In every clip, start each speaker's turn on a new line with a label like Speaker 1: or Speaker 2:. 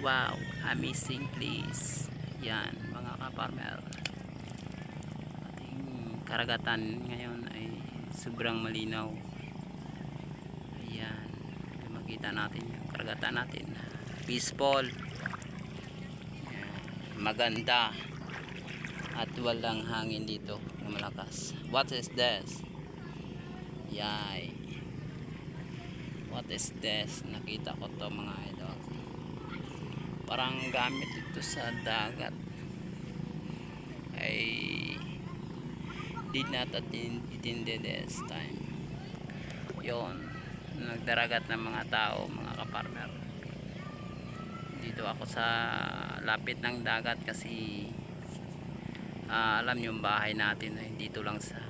Speaker 1: Wow, amazing place. Yan mga kaparmer. Ating karagatan ngayon ay sobrang malinaw. Ayan, makita natin yung karagatan natin. Peaceful. Ayan, maganda. At walang hangin dito na malakas. What is this? Yay. What is this? Nakita ko to mga idol. Parang gamit ito sa dagat. I did not attend this time. Yon, nagdaragat ng mga tao, mga kaparmer. Dito ako sa lapit ng dagat kasi alam nyo yung bahay natin ay dito lang sa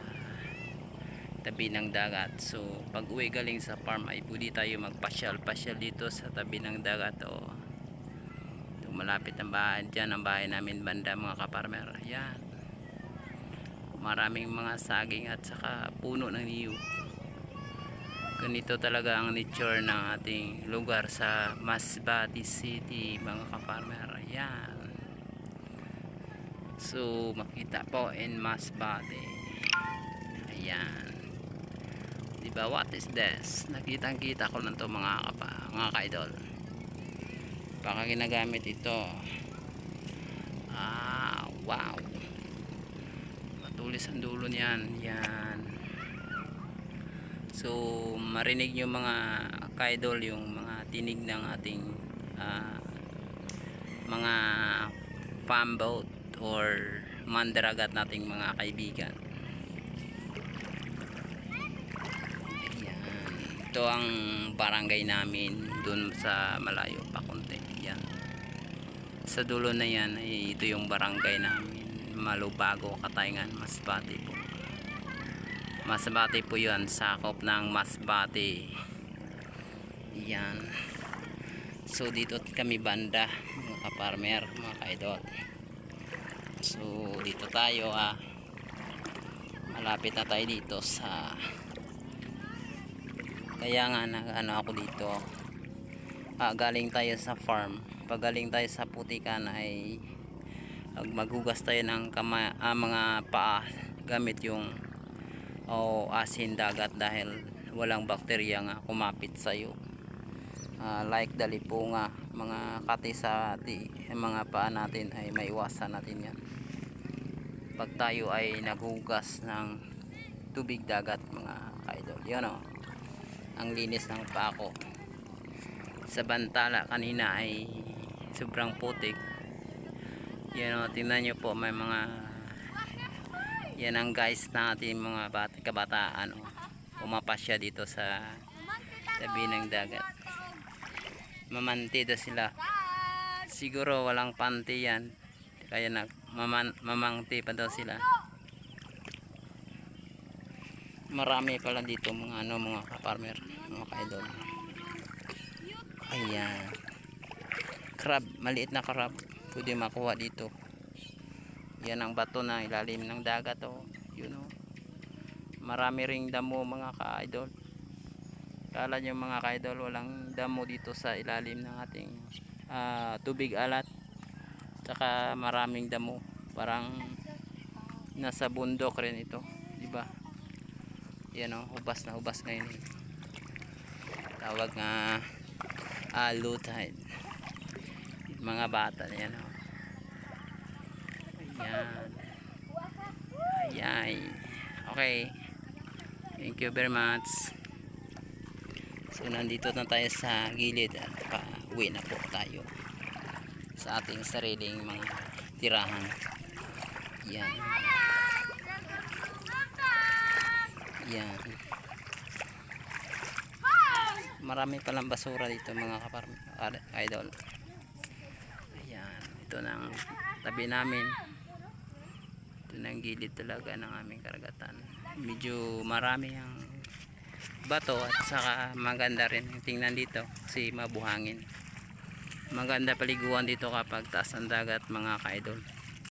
Speaker 1: tabi ng dagat. So pag uwi galing sa farm ay pwede tayo magpasyal-pasyal dito sa tabi ng dagat. O malapit ang bahay dyan, ang bahay namin banda mga kaparmer. Yan, maraming mga saging at saka puno ng niyog. Ganito talaga ang nature ng ating lugar sa Masbate City mga kaparmer. Yan, so makita po in Masbate. Ayan, diba, what is this? Nakitang kita ko lang to mga ka-idol. Baka ginagamit ito. Wow, matulis ang dulo niyan. Yan, so marinig nyo mga ka-idol yung mga tinig ng ating mga farm boat or mandaragat nating mga kaibigan. Yan, ito ang barangay namin dun sa malayo pa konti. Yan, sa dulo na yan ay ito yung barangay namin, Malubago, Katayngan, Masbate po. Masbate po yun, sakop ng Masbate. Yan, so dito kami banda mga kaparmer, mga ka-idol. So dito tayo, malapit na tayo dito sa, kaya nga ano ako dito, galing tayo sa farm. Pag galing tayo sa putikan ay maghugas tayo ng mga paa gamit yung asin dagat dahil walang bakterya nga kumapit sa'yo, like dalipunga, mga kati sa mga paa natin ay maiwasan natin yan pag tayo ay naghugas ng tubig dagat mga ka-idol. Yan o, ang linis ng paa ko. Sa bantala kanina ay sobrang putik. Yan o, tingnan nyo po, may mga, yan ang guys natin mga kabataan o, pumapasya dito sa tabi ng dagat. Mamanti daw sila, siguro walang panty yan kaya mamangti pa daw sila. Marami pala dito mga mga kaparmer, mga ka-idol. Ayan, crab, maliit na crab pwede makuha dito. Yan ang bato na ilalim ng dagat o, marami ring damo mga ka-idol. Kala nyo mga ka-idol walang damo dito sa ilalim ng ating tubig alat. Tsaka maraming damo, parang nasa bundok rin ito, diba? Yan o, hubas na hubas ngayon. Tawag nga low tide. Mga bata yan o. Ayan. Ayan. Okay, thank you very much. So nandito na tayo sa gilid at pauwi na po tayo sa ating sariling mga tirahan. Yan. Yan, marami palang basura dito mga idol. Ayan, ito ng tabi namin. Ito ng gilid talaga ng aming karagatan. Medyo marami ang bato at saka maganda rin tingnan dito kasi mabuhangin. Maganda paliguan dito kapag taas ang dagat mga ka-idol.